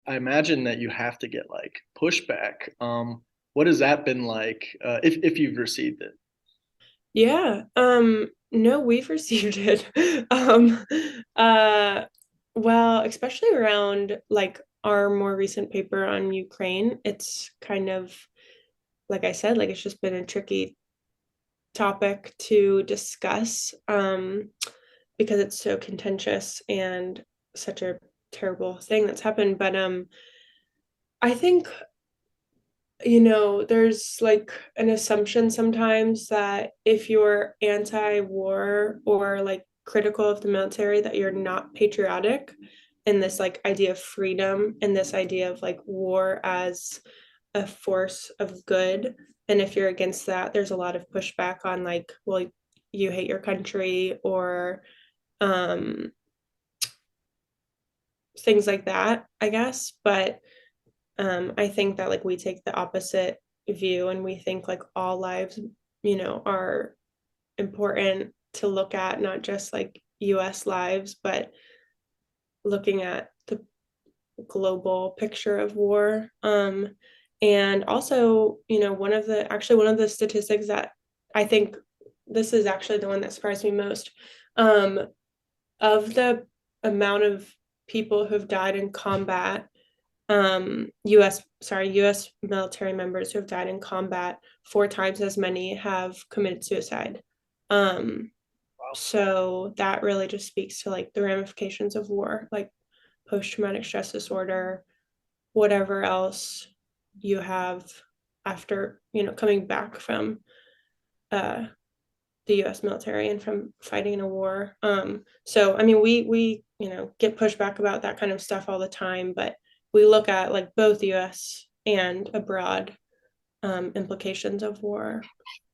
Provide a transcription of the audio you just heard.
I imagine that you have to get like pushback. What has that been like, if you've received it? Yeah. No, we've received it. Um, uh, well, especially around like our more recent paper on Ukraine, it's kind of, like I said, like it's just been a tricky topic to discuss, because it's so contentious and such a terrible thing that's happened. But I think there's like an assumption sometimes that if you're anti-war or like critical of the military, that you're not patriotic, and this like idea of freedom and this idea of like war as a force of good. And if you're against that, there's a lot of pushback on like, well, you hate your country, or um things like that, I guess. But I think that like we take the opposite view, and we think like all lives, are important to look at, not just like US lives, but looking at the global picture of war. And also, one of the statistics that I think, this is actually the one that surprised me most, um, of the amount of people who've died in combat, US military members who have died in combat, four times as many have committed suicide. Um, Wow. so that really just speaks to like the ramifications of war, like post-traumatic stress disorder, whatever else you have after, coming back from uh the US military and from fighting in a war. So I mean we get pushback about that kind of stuff all the time, but we look at like both US and abroad implications of war.